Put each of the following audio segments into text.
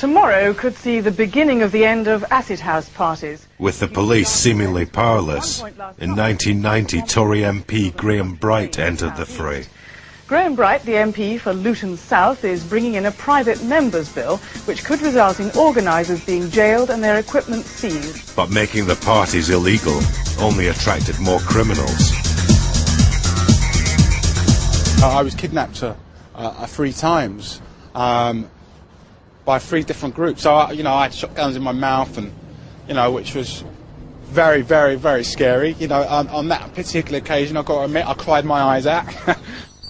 Tomorrow could see the beginning of the end of acid house parties. With the police seemingly powerless, in 1990 Tory MP Graham Bright entered the fray. Graham Bright, the MP for Luton South, is bringing in a private members' bill which could result in organisers being jailed and their equipment seized. But making the parties illegal only attracted more criminals. I was kidnapped 3 times. By 3 different groups. So, I had shotguns in my mouth, and, which was very, very, very scary. On that particular occasion, I've got to admit, I cried my eyes out.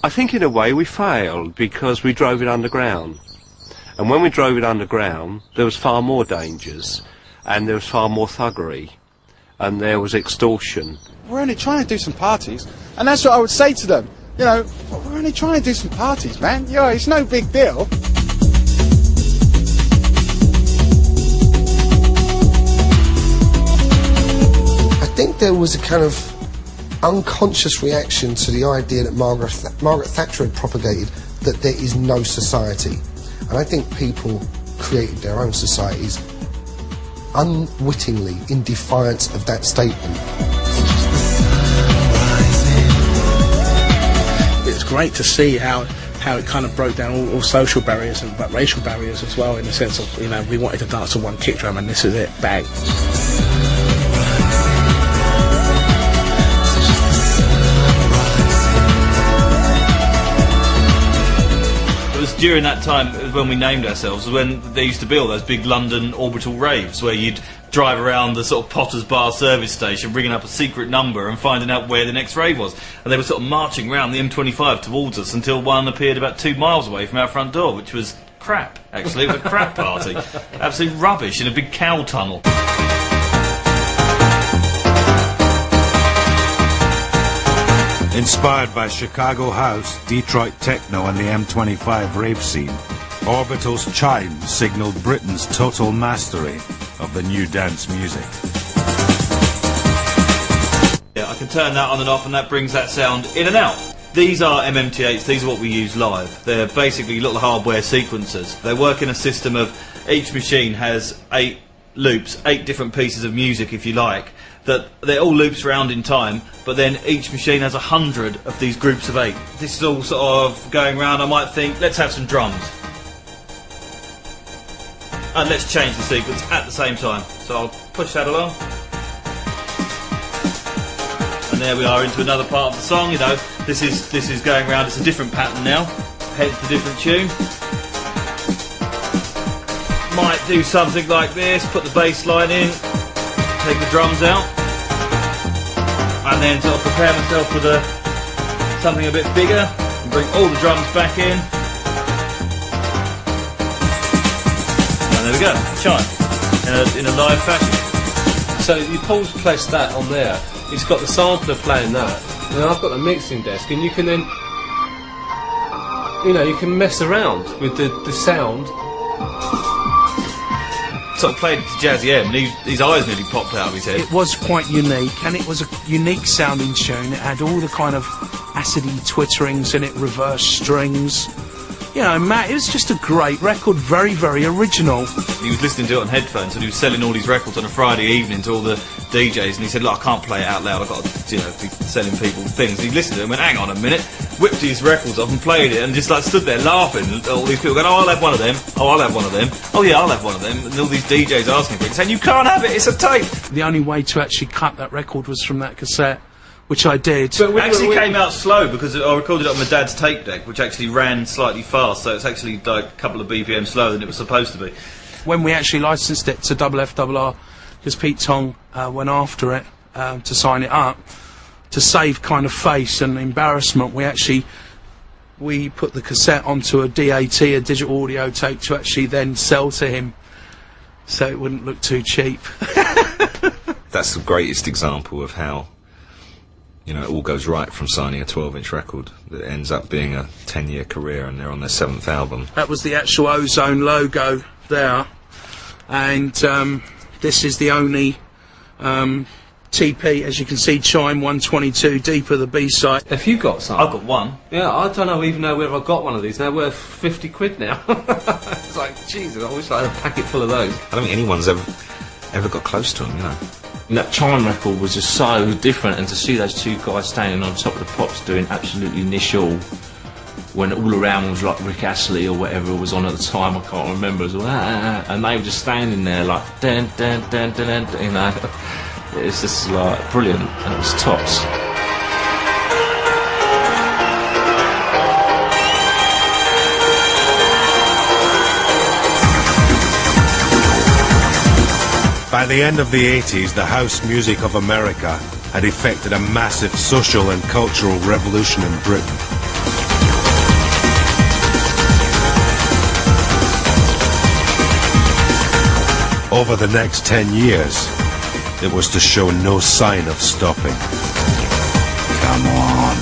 I think in a way we failed because we drove it underground. And when we drove it underground, there was far more dangers, and there was far more thuggery, and there was extortion. We're only trying to do some parties, and that's what I would say to them. We're only trying to do some parties, man. It's no big deal. I think there was a kind of unconscious reaction to the idea that Margaret Thatcher had propagated that there is no society. And I think people created their own societies unwittingly in defiance of that statement. It's great to see how it kind of broke down all social barriers but racial barriers as well, in the sense of, we wanted to dance to one kick drum and this is it, bang. During that time, when we named ourselves, when they used to build those big London orbital raves where you'd drive around the sort of Potter's Bar service station, ringing up a secret number and finding out where the next rave was. And they were sort of marching around the M25 towards us until one appeared about 2 miles away from our front door, which was crap, actually. It was a crap party. Absolute rubbish in a big cow tunnel. Inspired by Chicago house, Detroit techno and the M25 rave scene, Orbital's chime signalled Britain's total mastery of the new dance music. Yeah, I can turn that on and off and that brings that sound in and out. These are MMT8s, these are what we use live. They're basically little hardware sequencers. They work in a system of each machine has 8 loops, 8 different pieces of music if you like, that they're all loops round in time, but then each machine has 100 of these groups of 8. This is all sort of going round. I might think, let's have some drums. And let's change the sequence at the same time. So I'll push that along. And there we are into another part of the song, This is going round, it's a different pattern now. Hence the different tune. Might do something like this, put the bass line in, take the drums out, and then sort of prepare myself with something a bit bigger, and bring all the drums back in. And there we go, chime, in a live fashion. So you press that on there, it's got the sampler playing that, and I've got the mixing desk, and you can then, you can mess around with the sound. Sort of played it to Jazzy M, and his eyes nearly popped out of his head. It was quite unique, and it was a unique sounding tune. It had all the kind of acidy twitterings in it, reverse strings. Matt, it was just a great record, very, very original. He was listening to it on headphones, and he was selling all these records on a Friday evening to all the DJs, and he said, look, I can't play it out loud, I've got to, be selling people things. And he listened to it and went, hang on a minute, whipped his records off and played it, and just stood there laughing, and all these people going, oh, I'll have one of them, oh, I'll have one of them, oh yeah, I'll have one of them, and all these DJs asking for it, saying, you can't have it, it's a tape. The only way to actually cut that record was from that cassette, which I did. But it actually came out slow because I recorded it on my dad's tape deck, which actually ran slightly fast, so it's actually like a couple of BPM slower than it was supposed to be. When we actually licensed it to FFRR, because Pete Tong went after it to sign it up, to save kind of face and embarrassment, we put the cassette onto a DAT, a digital audio tape, to actually then sell to him, so it wouldn't look too cheap. That's the greatest example of how it all goes right from signing a 12-inch record that ends up being a 10-year career, and they're on their 7th album. That was the actual Ozone logo there, and this is the only TP, as you can see, Chime 122, Deeper, the B-side. Have you got some? I've got one. Yeah, I don't even know whether I've got one of these. They're worth 50 quid now. It's like, Jesus, I wish I had a packet full of those. I don't think anyone's ever got close to them, you know. And that Chime record was just so different, and to see those two guys standing on top of the pops doing absolutely Initial, when all around was like Rick Astley or whatever was on at the time, I can't remember as well, and they were just standing there like dun dun dun dun dun, you know. It's just like brilliant, and it was tops. By the end of the 80s, the house music of America had effected a massive social and cultural revolution in Britain. Over the next 10 years, it was to show no sign of stopping. Come on.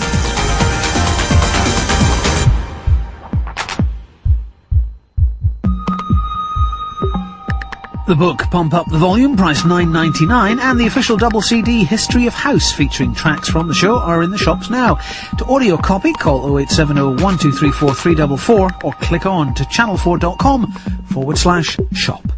The book Pump Up the Volume, priced $9.99, and the official double CD History of House featuring tracks from the show are in the shops now. To order your copy, call 0870 1234 344 or click on to channel4.com/shop.